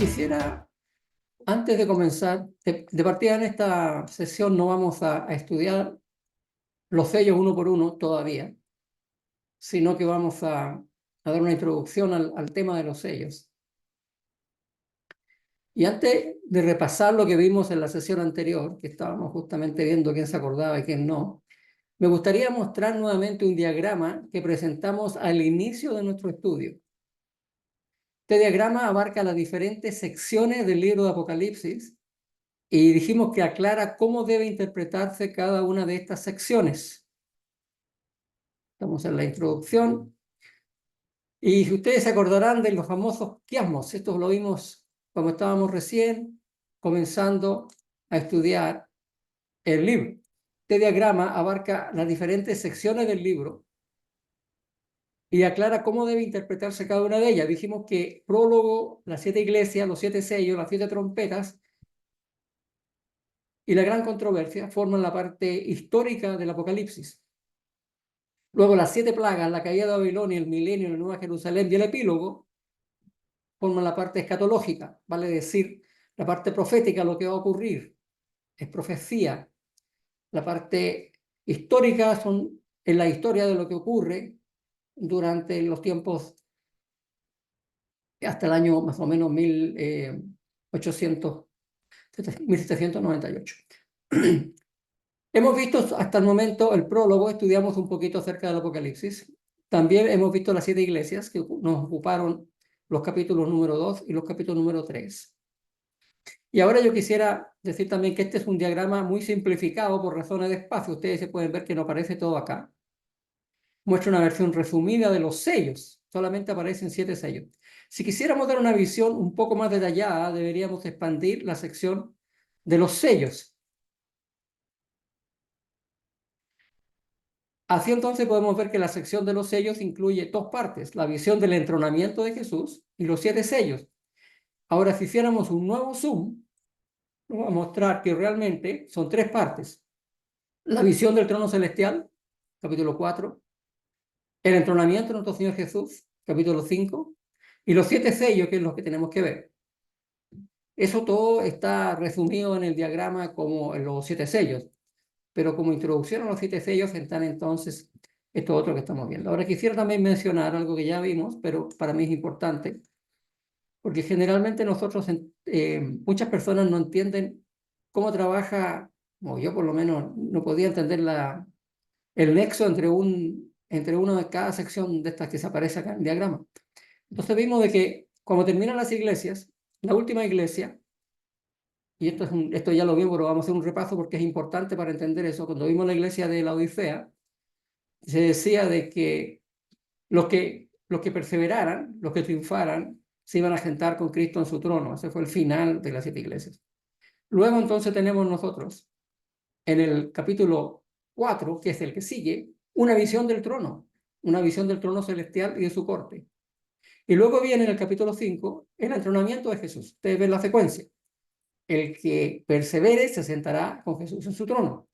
Quisiera, antes de comenzar, de partida en esta sesión no vamos a estudiar los sellos uno por uno todavía, sino que vamos a dar una introducción al tema de los sellos. Y antes de repasar lo que vimos en la sesión anterior, que estábamos justamente viendo quién se acordaba y quién no, me gustaría mostrar nuevamente un diagrama que presentamos al inicio de nuestro estudio. Este diagrama abarca las diferentes secciones del libro de Apocalipsis y dijimos que aclara cómo debe interpretarse cada una de estas secciones. Estamos en la introducción. Y ustedes se acordarán de los famosos quiasmos. Esto lo vimos cuando estábamos recién comenzando a estudiar el libro. Este diagrama abarca las diferentes secciones del libro y aclara cómo debe interpretarse cada una de ellas. Dijimos que prólogo, las 7 iglesias, los 7 sellos, las 7 trompetas y la gran controversia forman la parte histórica del Apocalipsis. Luego las 7 plagas, la caída de Babilonia, el milenio, la Nueva Jerusalén y el epílogo forman la parte escatológica, vale decir, la parte profética, lo que va a ocurrir, es profecía. La parte histórica es la historia de lo que ocurre durante los tiempos hasta el año más o menos 1798. Hemos visto hasta el momento el prólogo, estudiamos un poquito acerca del Apocalipsis. También hemos visto las 7 iglesias que nos ocuparon los capítulos número 2 y los capítulos número 3. Y ahora yo quisiera decir también que este es un diagrama muy simplificado por razones de espacio. Ustedes se pueden ver que no aparece todo acá. Muestra una versión resumida de los sellos. Solamente aparecen 7 sellos. Si quisiéramos dar una visión un poco más detallada, deberíamos expandir la sección de los sellos. Así entonces podemos ver que la sección de los sellos incluye 2 partes, la visión del entronamiento de Jesús y los 7 sellos. Ahora, si hiciéramos un nuevo zoom, nos va a mostrar que realmente son 3 partes. La visión del trono celestial, capítulo 4, el entronamiento de nuestro Señor Jesús, capítulo 5, y los 7 sellos, que es lo que tenemos que ver. Eso todo está resumido en el diagrama como en los 7 sellos, pero como introducción a los 7 sellos están entonces esto otro que estamos viendo. Ahora quisiera también mencionar algo que ya vimos, pero para mí es importante, porque generalmente muchas personas no entienden cómo trabaja, o yo por lo menos no podía entender el nexo entre una de cada sección de estas que se aparece acá en el diagrama. Entonces vimos de que cuando terminan las iglesias, la última iglesia, y esto ya lo vimos, pero vamos a hacer un repaso porque es importante para entender eso. Cuando vimos la iglesia de la Odisea, se decía de que los que perseveraran, los que triunfaran, se iban a sentar con Cristo en su trono. Ese fue el final de las 7 iglesias. Luego entonces tenemos nosotros, en el capítulo 4, que es el que sigue, una visión del trono celestial y de su corte. Y luego viene en el capítulo 5 el entronamiento de Jesús. Ustedes ven la secuencia. El que persevere se sentará con Jesús en su trono.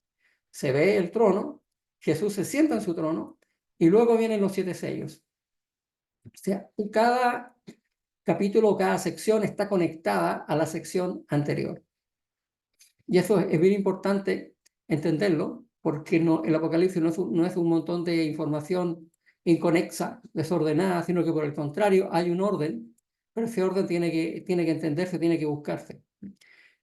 Se ve el trono, Jesús se sienta en su trono, y luego vienen los 7 sellos. O sea, cada capítulo, cada sección está conectada a la sección anterior. Y eso es bien importante entenderlo, porque el Apocalipsis no es un montón de información inconexa, desordenada, sino que por el contrario hay un orden, pero ese orden tiene que entenderse, tiene que buscarse.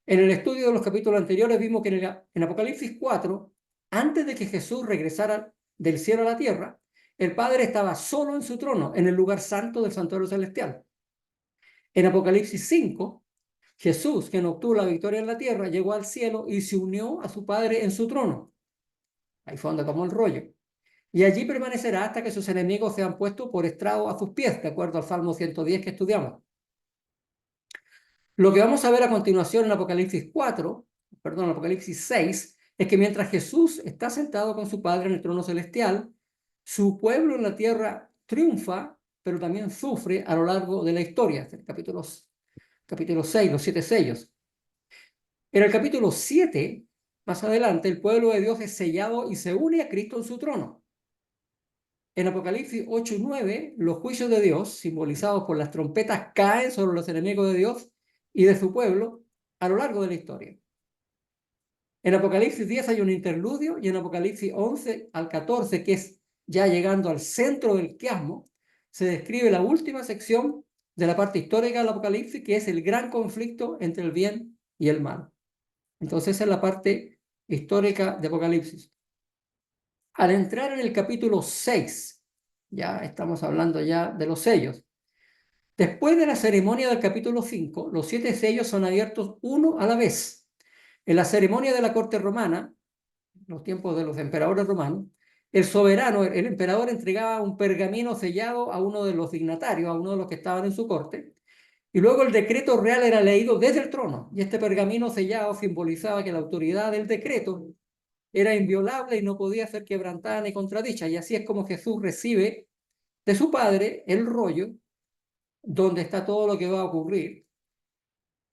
En el estudio de los capítulos anteriores vimos que en Apocalipsis 4, antes de que Jesús regresara del cielo a la tierra, el Padre estaba solo en su trono, en el lugar santo del santuario celestial. En Apocalipsis 5, Jesús, quien obtuvo la victoria en la tierra, llegó al cielo y se unió a su Padre en su trono. Ahí fue donde tomó el rollo. Y allí permanecerá hasta que sus enemigos sean puestos por estrado a sus pies, de acuerdo al Salmo 110 que estudiamos. Lo que vamos a ver a continuación en Apocalipsis 6, es que mientras Jesús está sentado con su Padre en el trono celestial, su pueblo en la tierra triunfa, pero también sufre a lo largo de la historia. El capítulo 6, los 7 sellos. En el capítulo 7, más adelante, el pueblo de Dios es sellado y se une a Cristo en su trono. En Apocalipsis 8 y 9, los juicios de Dios, simbolizados por las trompetas, caen sobre los enemigos de Dios y de su pueblo a lo largo de la historia. En Apocalipsis 10 hay un interludio y en Apocalipsis 11 al 14, que es ya llegando al centro del quiasmo, se describe la última sección de la parte histórica del Apocalipsis, que es el gran conflicto entre el bien y el mal. Entonces esa es la parte histórica de Apocalipsis. Al entrar en el capítulo 6, ya estamos hablando ya de los sellos. Después de la ceremonia del capítulo 5, los 7 sellos son abiertos uno a la vez. En la ceremonia de la corte romana, los tiempos de los emperadores romanos, el soberano, el emperador, entregaba un pergamino sellado a uno de los dignatarios, a uno de los que estaban en su corte, y luego el decreto real era leído desde el trono, y este pergamino sellado simbolizaba que la autoridad del decreto era inviolable y no podía ser quebrantada ni contradicha, y así es como Jesús recibe de su Padre el rollo donde está todo lo que va a ocurrir,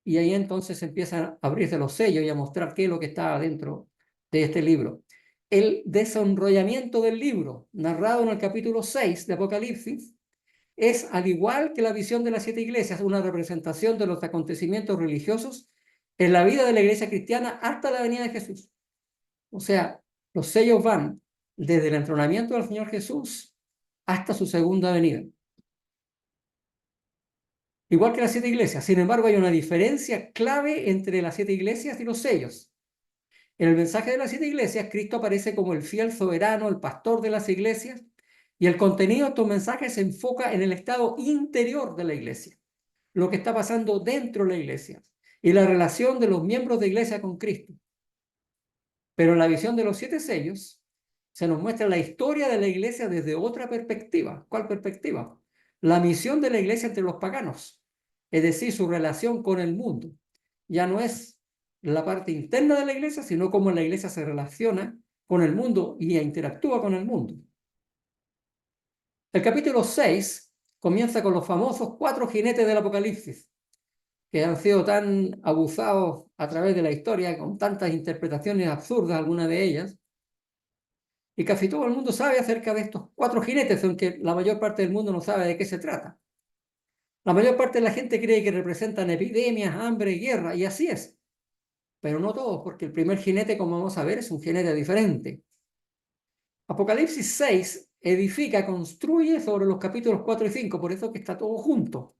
y ahí entonces empiezan a abrirse los sellos y a mostrar qué es lo que está dentro de este libro. El desenrollamiento del libro, narrado en el capítulo 6 de Apocalipsis, es, al igual que la visión de las 7 iglesias, una representación de los acontecimientos religiosos en la vida de la iglesia cristiana hasta la venida de Jesús. O sea, los sellos van desde el entronamiento del Señor Jesús hasta su segunda venida. Igual que las 7 iglesias. Sin embargo, hay una diferencia clave entre las 7 iglesias y los sellos. En el mensaje de las 7 iglesias, Cristo aparece como el fiel soberano, el pastor de las iglesias, y el contenido de estos mensajes se enfoca en el estado interior de la iglesia, lo que está pasando dentro de la iglesia, y la relación de los miembros de iglesia con Cristo. Pero en la visión de los 7 sellos, se nos muestra la historia de la iglesia desde otra perspectiva. ¿Cuál perspectiva? La misión de la iglesia entre los paganos, es decir, su relación con el mundo. Ya no es la parte interna de la iglesia, sino cómo la iglesia se relaciona con el mundo y interactúa con el mundo. El capítulo 6 comienza con los famosos 4 jinetes del Apocalipsis, que han sido tan abusados a través de la historia, con tantas interpretaciones absurdas, algunas de ellas, y casi todo el mundo sabe acerca de estos 4 jinetes, aunque la mayor parte del mundo no sabe de qué se trata. La mayor parte de la gente cree que representan epidemias, hambre, guerra, y así es. Pero no todos, porque el primer jinete, como vamos a ver, es un jinete diferente. Apocalipsis 6 edifica, construye sobre los capítulos 4 y 5, por eso que está todo junto.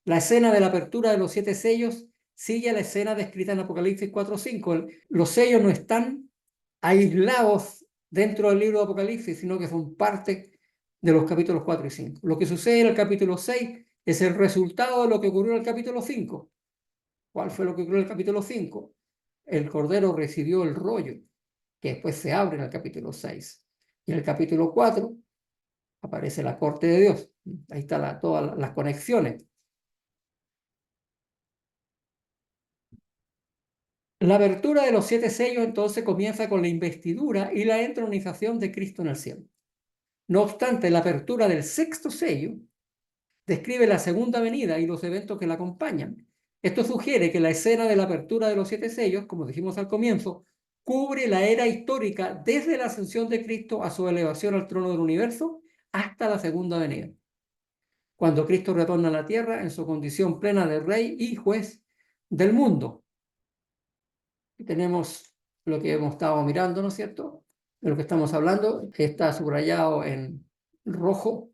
La escena de la apertura de los 7 sellos sigue a la escena descrita en Apocalipsis 4 y 5. Los sellos no están aislados dentro del libro de Apocalipsis, sino que son parte de los capítulos 4 y 5. Lo que sucede en el capítulo 6 es el resultado de lo que ocurrió en el capítulo 5. ¿Cuál fue lo que ocurrió en el capítulo 5? El Cordero recibió el rollo, que después se abre en el capítulo 6. Y en el capítulo 4 aparece la corte de Dios. Ahí están todas las conexiones. La abertura de los 7 sellos entonces comienza con la investidura y la entronización de Cristo en el cielo. No obstante, la apertura del 6º sello describe la segunda venida y los eventos que la acompañan. Esto sugiere que la escena de la apertura de los 7 sellos, como dijimos al comienzo, cubre la era histórica desde la ascensión de Cristo a su elevación al trono del universo hasta la segunda venida, cuando Cristo retorna a la tierra en su condición plena de rey y juez del mundo. Y tenemos lo que hemos estado mirando, ¿no es cierto? De lo que estamos hablando, que está subrayado en rojo,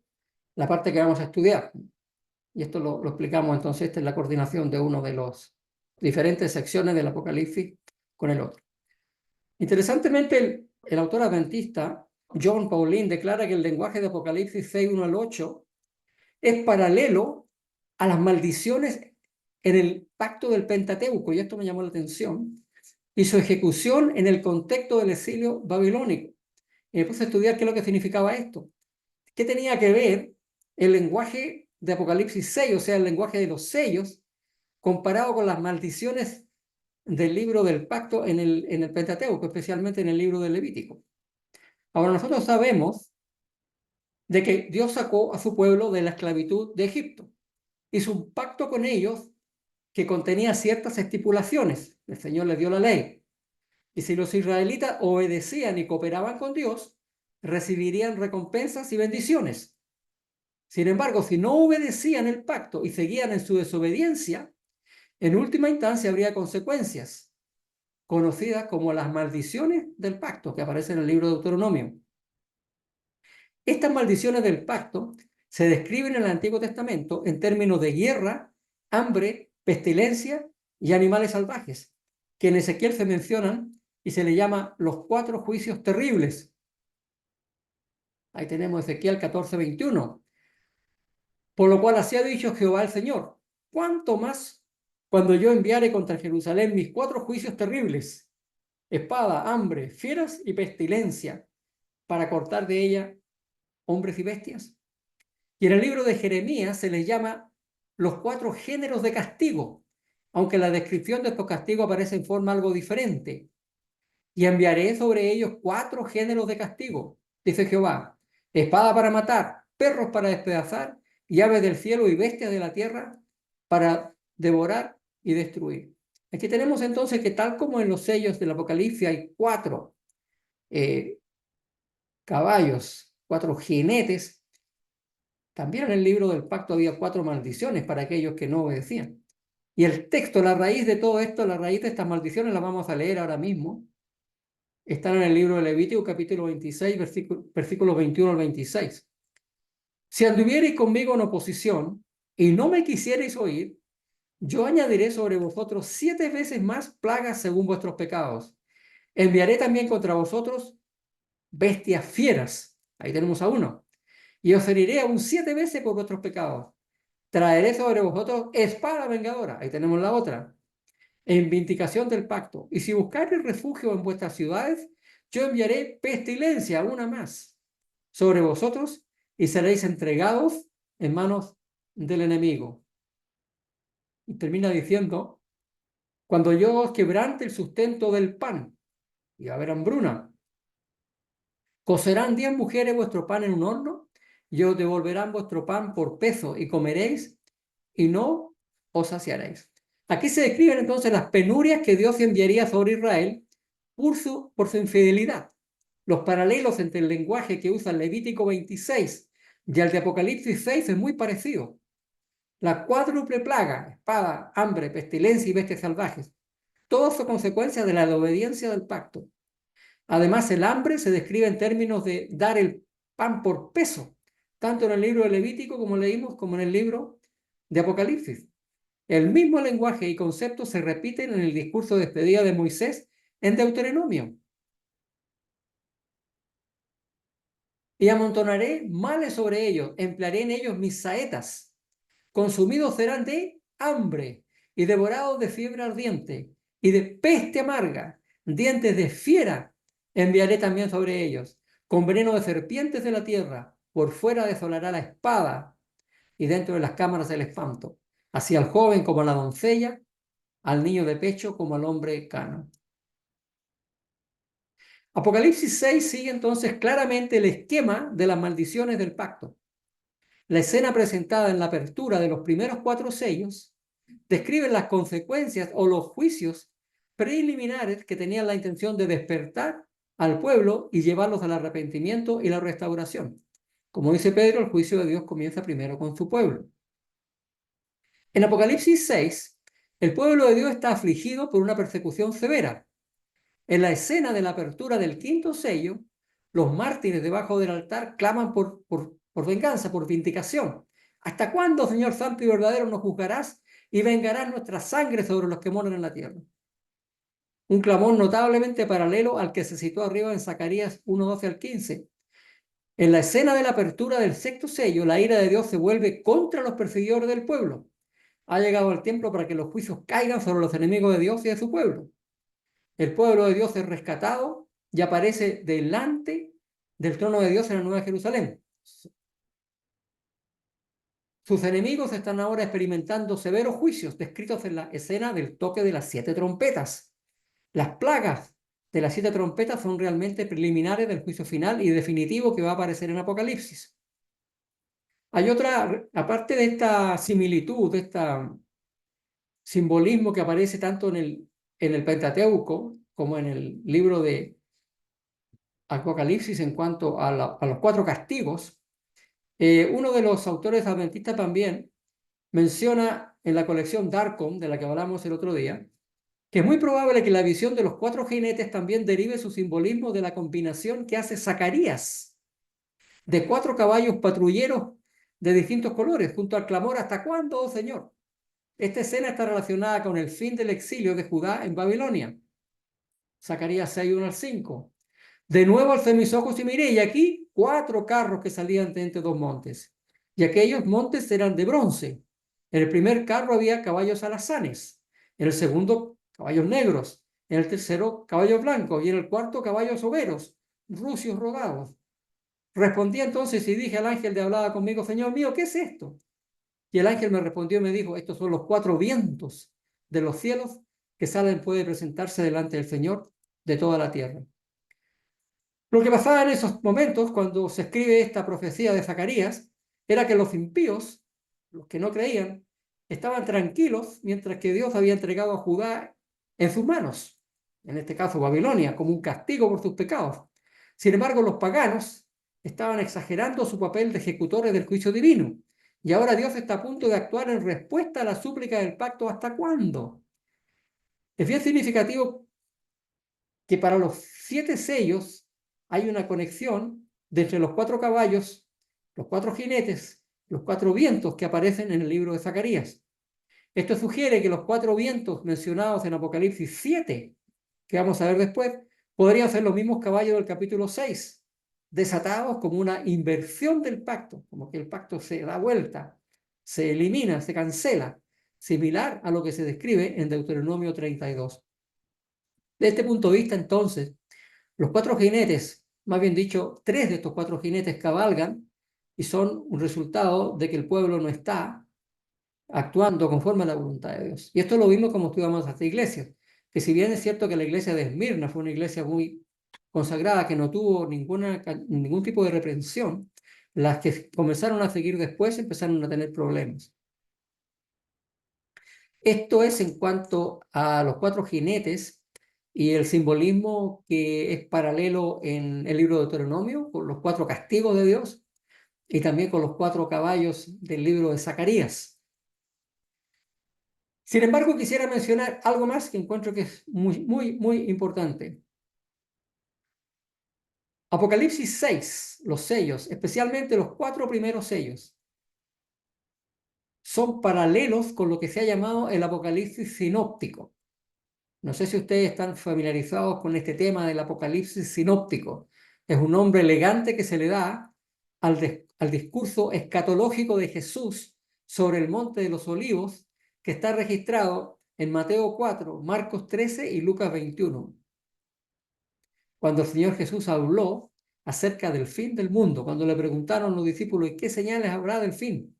la parte que vamos a estudiar. Y esto lo explicamos entonces, esta es la coordinación de uno de los diferentes secciones del Apocalipsis con el otro. Interesantemente, el autor adventista, John Pauline, declara que el lenguaje de Apocalipsis 6, 1 al 8 es paralelo a las maldiciones en el pacto del Pentateuco, y esto me llamó la atención, y su ejecución en el contexto del exilio babilónico. Y me puse a estudiar qué es lo que significaba esto. ¿Qué tenía que ver el lenguaje de Apocalipsis 6, o sea, el lenguaje de los sellos, comparado con las maldiciones del libro del pacto en el Pentateuco, especialmente en el libro del Levítico? Ahora, nosotros sabemos de que Dios sacó a su pueblo de la esclavitud de Egipto. Hizo un pacto con ellos que contenía ciertas estipulaciones. El Señor les dio la ley. Y si los israelitas obedecían y cooperaban con Dios, recibirían recompensas y bendiciones. Sin embargo, si no obedecían el pacto y seguían en su desobediencia, En última instancia habría consecuencias, conocidas como las maldiciones del pacto, que aparecen en el libro de Deuteronomio. Estas maldiciones del pacto se describen en el Antiguo Testamento en términos de guerra, hambre, pestilencia y animales salvajes, que en Ezequiel se mencionan y se le llama los 4 juicios terribles. Ahí tenemos Ezequiel 14:21. Por lo cual así ha dicho Jehová el Señor: ¿cuánto más cuando yo enviare contra Jerusalén mis 4 juicios terribles, espada, hambre, fieras y pestilencia, para cortar de ella hombres y bestias? Y en el libro de Jeremías se les llama los 4 géneros de castigo, aunque la descripción de estos castigos aparece en forma algo diferente. Y enviaré sobre ellos 4 géneros de castigo, dice Jehová: espada para matar, perros para despedazar, y aves del cielo y bestias de la tierra para devorar y destruir. Aquí tenemos entonces que, tal como en los sellos del Apocalipsis hay 4 caballos, 4 jinetes, también en el libro del pacto había 4 maldiciones para aquellos que no obedecían. Y el texto, la raíz de todo esto, la raíz de estas maldiciones, la vamos a leer ahora mismo. Están en el libro de Levítico, capítulo 26, versículos 21 al 26. Si anduviereis conmigo en oposición y no me quisierais oír, yo añadiré sobre vosotros 7 veces más plagas según vuestros pecados. Enviaré también contra vosotros bestias fieras. Ahí tenemos a uno. Y os heriré aún 7 veces por vuestros pecados. Traeré sobre vosotros espada vengadora. Ahí tenemos la otra. En vindicación del pacto. Y si buscareis refugio en vuestras ciudades, yo enviaré pestilencia, una más, sobre vosotros, y seréis entregados en manos del enemigo. Y termina diciendo: cuando yo os quebrante el sustento del pan, y va a haber hambruna, cocerán 10 mujeres vuestro pan en un horno, y os devolverán vuestro pan por peso, y comeréis, y no os saciaréis. Aquí se describen entonces las penurias que Dios enviaría sobre Israel por su infidelidad. Los paralelos entre el lenguaje que usa el Levítico 26 y el de Apocalipsis 6 es muy parecido. La cuádruple plaga, espada, hambre, pestilencia y bestias salvajes, todas son consecuencias de la desobediencia del pacto. Además, el hambre se describe en términos de dar el pan por peso, tanto en el libro de Levítico, como leímos, como en el libro de Apocalipsis. El mismo lenguaje y conceptos se repiten en el discurso de despedida de Moisés en Deuteronomio. Y amontonaré males sobre ellos, emplearé en ellos mis saetas. Consumidos serán de hambre y devorados de fiebre ardiente y de peste amarga, dientes de fiera enviaré también sobre ellos, con veneno de serpientes de la tierra. Por fuera desolará la espada y dentro de las cámaras el espanto, así al joven como a la doncella, al niño de pecho como al hombre cano. Apocalipsis 6 sigue entonces claramente el esquema de las maldiciones del pacto. La escena presentada en la apertura de los primeros 4 sellos describe las consecuencias o los juicios preliminares que tenían la intención de despertar al pueblo y llevarlos al arrepentimiento y la restauración. Como dice Pedro, el juicio de Dios comienza primero con su pueblo. En Apocalipsis 6, el pueblo de Dios está afligido por una persecución severa. En la escena de la apertura del 5º sello, los mártires debajo del altar claman por venganza, por vindicación. ¿Hasta cuándo, Señor Santo y verdadero, nos juzgarás y vengarás nuestra sangre sobre los que moran en la tierra? Un clamor notablemente paralelo al que se citó arriba en Zacarías 1:12 al 15. En la escena de la apertura del 6º sello, la ira de Dios se vuelve contra los perseguidores del pueblo. Ha llegado el tiempo para que los juicios caigan sobre los enemigos de Dios y de su pueblo. El pueblo de Dios es rescatado y aparece delante del trono de Dios en la Nueva Jerusalén. Sus enemigos están ahora experimentando severos juicios descritos en la escena del toque de las 7 trompetas. Las plagas de las 7 trompetas son realmente preliminares del juicio final y definitivo que va a aparecer en Apocalipsis. Hay otra, aparte de esta similitud, de este simbolismo que aparece tanto en el Pentateuco como en el libro de Apocalipsis en cuanto a los 4 castigos, uno de los autores adventistas también menciona en la colección Darkon, de la que hablamos el otro día, que es muy probable que la visión de los 4 jinetes también derive su simbolismo de la combinación que hace Zacarías de 4 caballos patrulleros de distintos colores, junto al clamor: ¿hasta cuándo, oh Señor? Esta escena está relacionada con el fin del exilio de Judá en Babilonia. Zacarías 6, 1 al 5. De nuevo alcé mis ojos y miré, y aquí 4 carros que salían de entre 2 montes. Y aquellos montes eran de bronce. En el primer carro había caballos alazanes, en el segundo caballos negros, en el tercero caballos blancos, y en el cuarto caballos overos, rucios rodados. Respondí entonces y dije al ángel de hablaba conmigo: Señor mío, ¿qué es esto? Y el ángel me respondió y me dijo: estos son los 4 vientos de los cielos que salen puede presentarse delante del Señor de toda la tierra. Lo que pasaba en esos momentos, cuando se escribe esta profecía de Zacarías, era que los impíos, los que no creían, estaban tranquilos mientras que Dios había entregado a Judá en sus manos, en este caso Babilonia, como un castigo por sus pecados. Sin embargo, los paganos estaban exagerando su papel de ejecutores del juicio divino. Y ahora Dios está a punto de actuar en respuesta a la súplica del pacto: ¿hasta cuándo? Es bien significativo que para los 7 sellos hay una conexión de entre los 4 caballos, los 4 jinetes, los 4 vientos que aparecen en el libro de Zacarías. Esto sugiere que los 4 vientos mencionados en Apocalipsis 7, que vamos a ver después, podrían ser los mismos caballos del capítulo 6, desatados como una inversión del pacto, como que el pacto se da vuelta, se elimina, se cancela, similar a lo que se describe en Deuteronomio 32. De este punto de vista, entonces, los 4 jinetes, más bien dicho, 3 de estos 4 jinetes cabalgan y son un resultado de que el pueblo no está actuando conforme a la voluntad de Dios. Y esto lo vimos como estudiamos hasta iglesias, que si bien es cierto que la iglesia de Esmirna fue una iglesia muy consagrada, que no tuvo ningún tipo de reprensión, las que comenzaron a seguir después empezaron a tener problemas. Esto es en cuanto a los 4 jinetes y el simbolismo que es paralelo en el libro de Deuteronomio, con los 4 castigos de Dios, y también con los 4 caballos del libro de Zacarías. Sin embargo, quisiera mencionar algo más que encuentro que es muy importante. Apocalipsis 6, los sellos, especialmente los 4 primeros sellos, son paralelos con lo que se ha llamado el Apocalipsis sinóptico. No sé si ustedes están familiarizados con este tema del Apocalipsis sinóptico. Es un nombre elegante que se le da al discurso escatológico de Jesús sobre el Monte de los Olivos, que está registrado en Mateo 4, Marcos 13 y Lucas 21. Cuando el Señor Jesús habló acerca del fin del mundo, cuando le preguntaron los discípulos: ¿y qué señales habrá del fin?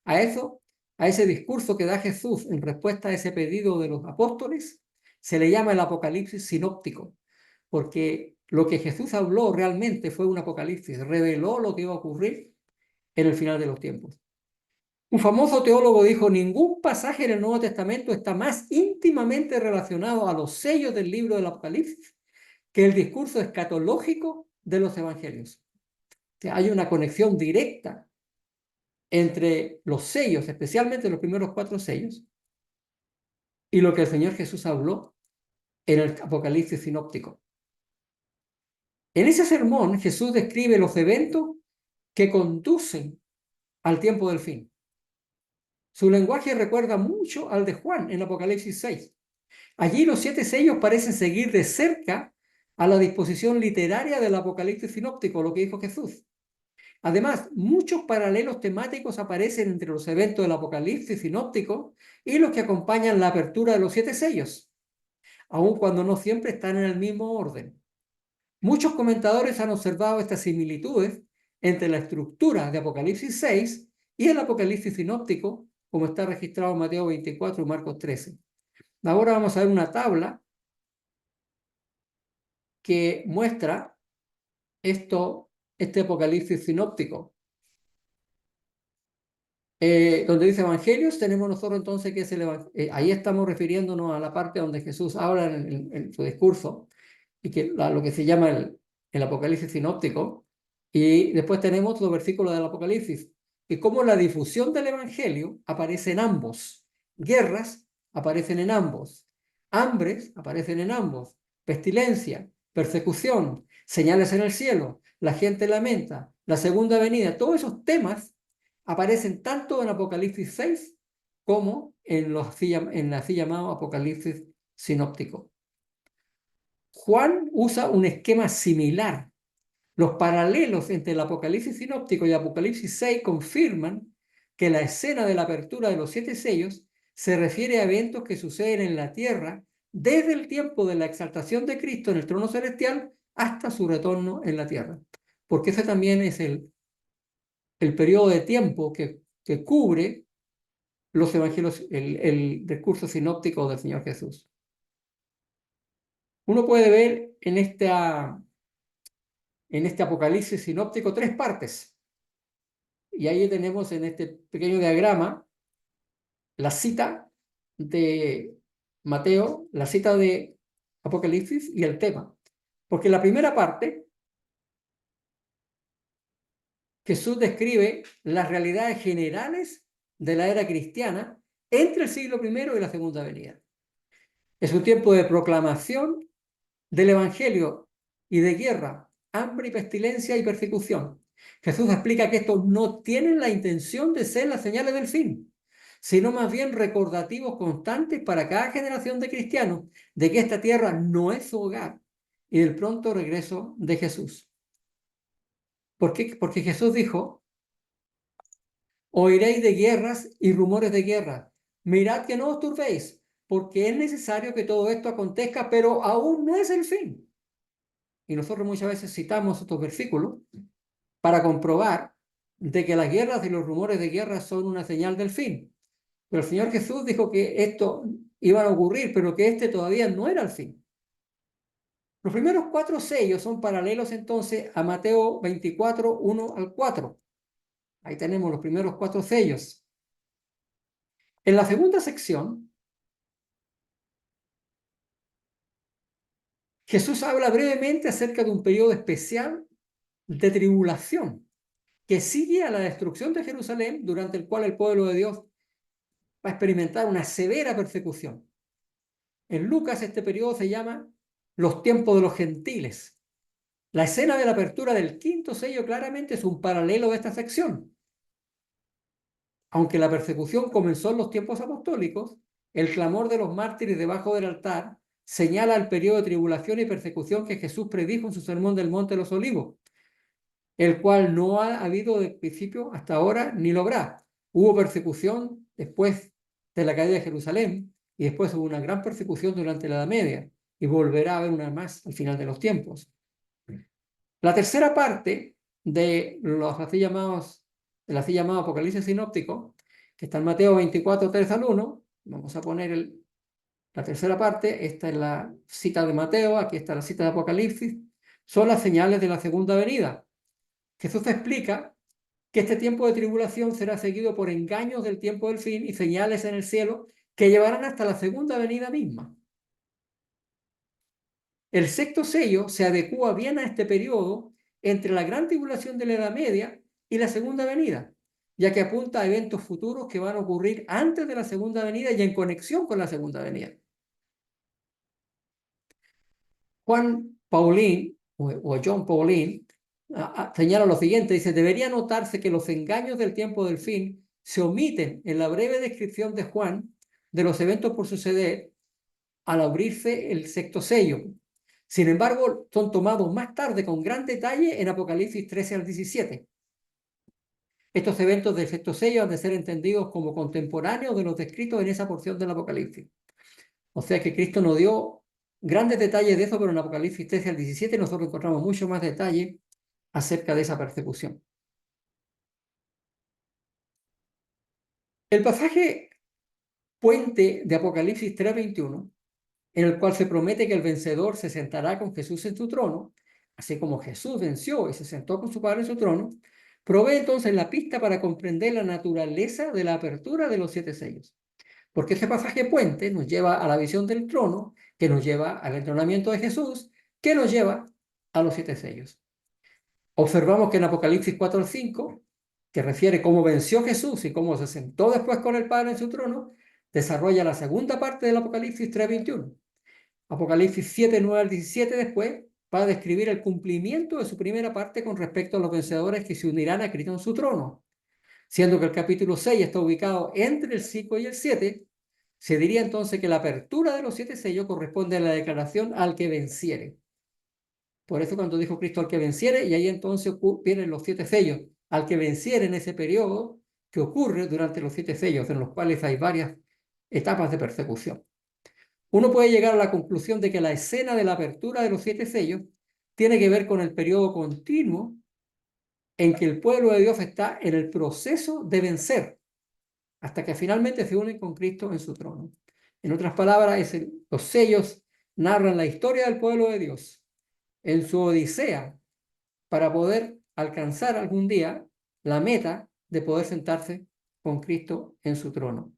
A ese discurso que da Jesús en respuesta a ese pedido de los apóstoles, se le llama el Apocalipsis sinóptico, porque lo que Jesús habló realmente fue un apocalipsis, reveló lo que iba a ocurrir en el final de los tiempos. Un famoso teólogo dijo: ningún pasaje en el Nuevo Testamento está más íntimamente relacionado a los sellos del libro del Apocalipsis que el discurso escatológico de los evangelios. O sea, hay una conexión directa entre los sellos, especialmente los primeros 4 sellos, y lo que el Señor Jesús habló en el Apocalipsis sinóptico. En ese sermón, Jesús describe los eventos que conducen al tiempo del fin. Su lenguaje recuerda mucho al de Juan en Apocalipsis 6. Allí los 7 sellos parecen seguir de cerca a la disposición literaria del Apocalipsis sinóptico, lo que dijo Jesús. Además, muchos paralelos temáticos aparecen entre los eventos del Apocalipsis sinóptico y los que acompañan la apertura de los 7 sellos, aun cuando no siempre están en el mismo orden. Muchos comentadores han observado estas similitudes entre la estructura de Apocalipsis 6 y el Apocalipsis sinóptico, como está registrado en Mateo 24 y Marcos 13. Ahora vamos a ver una tabla que muestra este Apocalipsis sinóptico. Donde dice Evangelios, tenemos nosotros entonces que es ahí estamos refiriéndonos a la parte donde Jesús habla en su discurso, y que lo que se llama el Apocalipsis sinóptico, y después tenemos los versículos del Apocalipsis, y cómo la difusión del Evangelio aparece en ambos, Guerras aparecen en ambos. Hambres aparecen en ambos. Pestilencia, persecución, señales en el cielo, la gente lamenta, la segunda venida. Todos esos temas aparecen tanto en Apocalipsis 6 como en el así llamado Apocalipsis sinóptico. Juan usa un esquema similar. Los paralelos entre el Apocalipsis sinóptico y Apocalipsis 6 confirman que la escena de la apertura de los 7 sellos se refiere a eventos que suceden en la tierra desde el tiempo de la exaltación de Cristo en el trono celestial hasta su retorno en la tierra. Porque ese también es el periodo de tiempo que cubre los evangelios, el discurso sinóptico del Señor Jesús. Uno puede ver en este Apocalipsis sinóptico 3 partes. Y ahí tenemos en este pequeño diagrama la cita de Mateo, la cita de Apocalipsis y el tema. Porque en la primera parte, Jesús describe las realidades generales de la era cristiana entre el siglo I y la segunda venida. Es un tiempo de proclamación del Evangelio y de guerra, hambre y pestilencia y persecución. Jesús explica que estos no tienen la intención de ser las señales del fin, sino más bien recordativos constantes para cada generación de cristianos de que esta tierra no es su hogar y del pronto regreso de Jesús. ¿Por qué? Porque Jesús dijo: oiréis de guerras y rumores de guerra. Mirad que no os turbéis, porque es necesario que todo esto acontezca, pero aún no es el fin. Y nosotros muchas veces citamos estos versículos para comprobar de que las guerras y los rumores de guerra son una señal del fin. Pero el Señor Jesús dijo que esto iba a ocurrir, pero que este todavía no era el fin. Los primeros 4 sellos son paralelos entonces a Mateo 24, 1 al 4. Ahí tenemos los primeros 4 sellos. En la segunda sección, Jesús habla brevemente acerca de un periodo especial de tribulación que sigue a la destrucción de Jerusalén, durante el cual el pueblo de Dios va a experimentar una severa persecución. En Lucas este periodo se llama los tiempos de los gentiles. La escena de la apertura del 5º sello claramente es un paralelo de esta sección. Aunque la persecución comenzó en los tiempos apostólicos, el clamor de los mártires debajo del altar señala el periodo de tribulación y persecución que Jesús predijo en su sermón del Monte de los Olivos, el cual no ha habido de principio hasta ahora ni lo habrá. Hubo persecución después de la caída de Jerusalén y después hubo una gran persecución durante la Edad Media y volverá a haber una más al final de los tiempos. La tercera parte de los así llamados, el así llamado Apocalipsis sinóptico, que está en Mateo 24, 3 al 1, vamos a poner la tercera parte. Esta es la cita de Mateo, aquí está la cita de Apocalipsis, son las señales de la segunda venida. Jesús explica que este tiempo de tribulación será seguido por engaños del tiempo del fin y señales en el cielo que llevarán hasta la segunda venida misma. El 6º sello se adecua bien a este periodo entre la gran tribulación de la Edad Media y la segunda venida, ya que apunta a eventos futuros que van a ocurrir antes de la segunda venida y en conexión con la segunda venida. Juan Paulín, o John Paulín, señala lo siguiente, dice: debería notarse que los engaños del tiempo del fin se omiten en la breve descripción de Juan de los eventos por suceder al abrirse el 6º sello. Sin embargo, son tomados más tarde con gran detalle en Apocalipsis 13 al 17. Estos eventos del 6º sello han de ser entendidos como contemporáneos de los descritos en esa porción del Apocalipsis. O sea que Cristo nos dio grandes detalles de eso, pero en Apocalipsis 13 al 17 nosotros encontramos mucho más detalle acerca de esa persecución. El pasaje puente de Apocalipsis 3:21, en el cual se promete que el vencedor se sentará con Jesús en su trono, así como Jesús venció y se sentó con su Padre en su trono, provee entonces la pista para comprender la naturaleza de la apertura de los 7 sellos. Porque ese pasaje puente nos lleva a la visión del trono, que nos lleva al entronamiento de Jesús, que nos lleva a los 7 sellos. Observamos que en Apocalipsis 4 al 5, que refiere cómo venció Jesús y cómo se sentó después con el Padre en su trono, desarrolla la segunda parte del Apocalipsis 3:21. Apocalipsis 7:9 al 17 después va a describir el cumplimiento de su primera parte con respecto a los vencedores que se unirán a Cristo en su trono. Siendo que el capítulo 6 está ubicado entre el 5 y el 7, se diría entonces que la apertura de los 7 sellos corresponde a la declaración al que venciere. Por eso cuando dijo Cristo al que venciere, y ahí entonces vienen los 7 sellos, al que venciere en ese periodo que ocurre durante los 7 sellos, en los cuales hay varias etapas de persecución. Uno puede llegar a la conclusión de que la escena de la apertura de los 7 sellos tiene que ver con el periodo continuo en que el pueblo de Dios está en el proceso de vencer, hasta que finalmente se unen con Cristo en su trono. En otras palabras, los sellos narran la historia del pueblo de Dios en su odisea para poder alcanzar algún día la meta de poder sentarse con Cristo en su trono.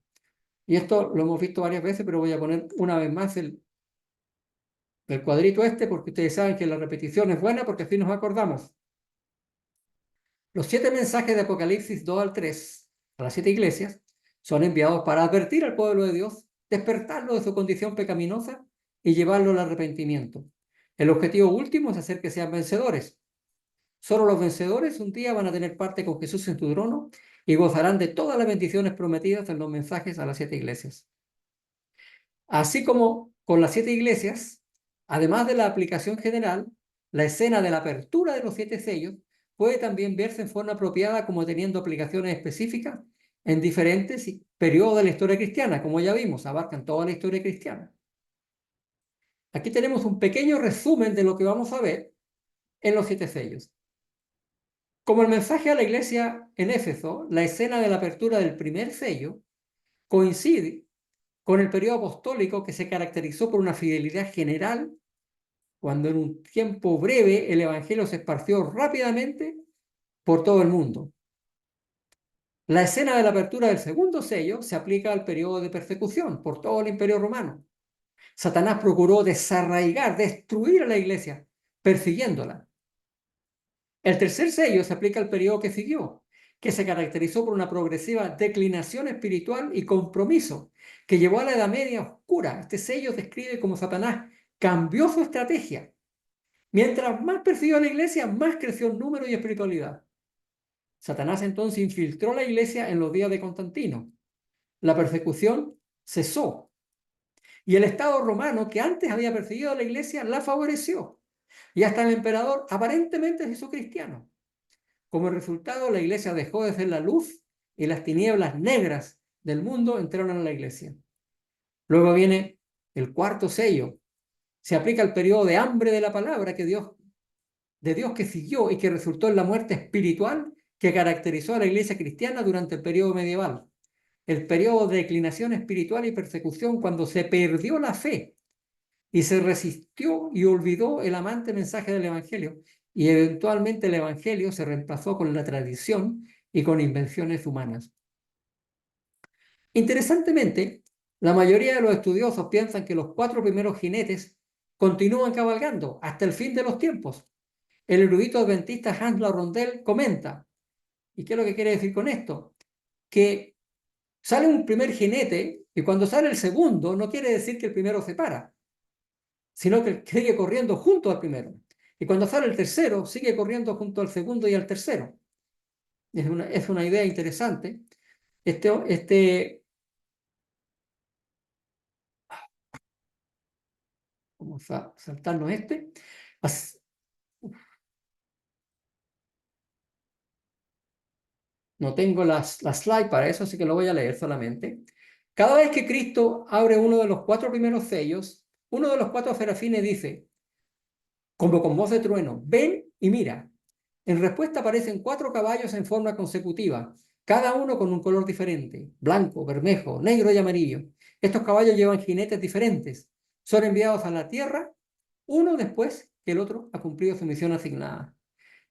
Y esto lo hemos visto varias veces, pero voy a poner una vez más el cuadrito porque ustedes saben que la repetición es buena porque así nos acordamos. Los 7 mensajes de Apocalipsis 2 al 3 a las 7 iglesias son enviados para advertir al pueblo de Dios, despertarlo de su condición pecaminosa y llevarlo al arrepentimiento. El objetivo último es hacer que sean vencedores. Solo los vencedores un día van a tener parte con Jesús en su trono y gozarán de todas las bendiciones prometidas en los mensajes a las 7 iglesias. Así como con las 7 iglesias, además de la aplicación general, la escena de la apertura de los 7 sellos puede también verse en forma apropiada como teniendo aplicaciones específicas en diferentes periodos de la historia cristiana, como ya vimos, abarcan toda la historia cristiana. Aquí tenemos un pequeño resumen de lo que vamos a ver en los 7 sellos. Como el mensaje a la iglesia en Éfeso, la escena de la apertura del primer sello coincide con el periodo apostólico que se caracterizó por una fidelidad general, cuando en un tiempo breve el evangelio se esparció rápidamente por todo el mundo. La escena de la apertura del segundo sello se aplica al periodo de persecución por todo el imperio romano. Satanás procuró desarraigar, destruir a la iglesia, persiguiéndola. El tercer sello se aplica al periodo que siguió, que se caracterizó por una progresiva declinación espiritual y compromiso, que llevó a la Edad Media oscura. Este sello describe cómo Satanás cambió su estrategia. Mientras más persiguió a la iglesia, más creció el número y espiritualidad. Satanás entonces infiltró la iglesia en los días de Constantino. La persecución cesó. Y el Estado romano, que antes había perseguido a la iglesia, la favoreció. Y hasta el emperador aparentemente se hizo cristiano. Como resultado, la iglesia dejó de ser la luz y las tinieblas negras del mundo entraron a la iglesia. Luego viene el cuarto sello. Se aplica el periodo de hambre de la palabra de Dios que siguió y que resultó en la muerte espiritual que caracterizó a la iglesia cristiana durante el periodo medieval. El periodo de declinación espiritual y persecución cuando se perdió la fe y se resistió y olvidó el amante mensaje del evangelio. Y eventualmente el evangelio se reemplazó con la tradición y con invenciones humanas. Interesantemente, la mayoría de los estudiosos piensan que los 4 primeros jinetes continúan cabalgando hasta el fin de los tiempos. El erudito adventista Hans Larondel comenta, ¿y qué es lo que quiere decir con esto? Que sale un primer jinete y cuando sale el segundo no quiere decir que el primero se para, sino que sigue corriendo junto al primero. Y cuando sale el tercero, sigue corriendo junto al segundo y al tercero. Es una idea interesante. Vamos a saltarnos No tengo las slides para eso, así que lo voy a leer solamente. Cada vez que Cristo abre uno de los 4 primeros sellos, uno de los 4 serafines dice, como con voz de trueno, ven y mira. En respuesta aparecen 4 caballos en forma consecutiva, cada uno con un color diferente, blanco, bermejo, negro y amarillo. Estos caballos llevan jinetes diferentes. Son enviados a la tierra, uno después que el otro ha cumplido su misión asignada.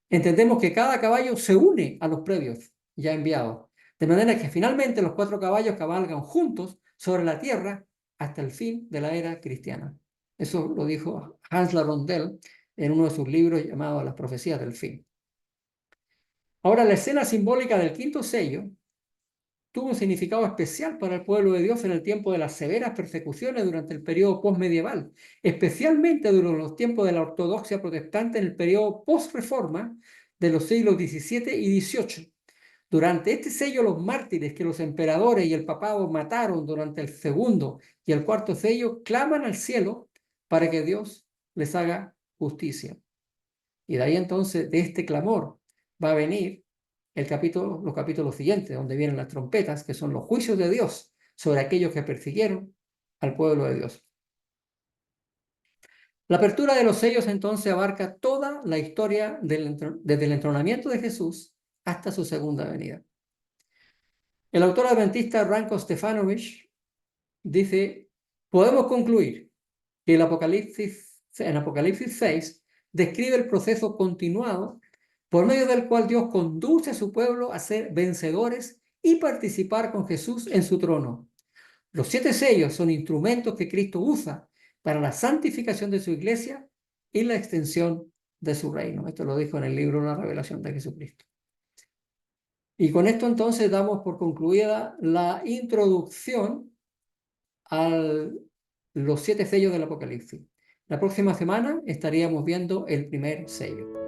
Entendemos que cada caballo se une a los previos ya enviados, de manera que finalmente los 4 caballos cabalgan juntos sobre la tierra hasta el fin de la era cristiana. Eso lo dijo Hans Larondel en uno de sus libros llamado Las profecías del fin. Ahora, la escena simbólica del quinto sello tuvo un significado especial para el pueblo de Dios en el tiempo de las severas persecuciones durante el periodo postmedieval, especialmente durante los tiempos de la ortodoxia protestante en el periodo post-reforma de los siglos XVII y XVIII. Durante este sello, los mártires que los emperadores y el papado mataron durante el segundo y el cuarto sello claman al cielo para que Dios les haga justicia. Y de ahí entonces, de este clamor, va a venir los capítulos siguientes, donde vienen las trompetas, que son los juicios de Dios sobre aquellos que persiguieron al pueblo de Dios. La apertura de los sellos entonces abarca toda la historia desde el entronamiento de Jesús hasta su segunda venida. El autor adventista Ranko Stefanovic dice: podemos concluir que en Apocalipsis 6 describe el proceso continuado por medio del cual Dios conduce a su pueblo a ser vencedores y participar con Jesús en su trono. Los 7 sellos son instrumentos que Cristo usa para la santificación de su iglesia y la extensión de su reino. Esto lo dijo en el libro La Revelación de Jesucristo. Y con esto entonces damos por concluida la introducción a los 7 sellos del Apocalipsis. La próxima semana estaríamos viendo el primer sello.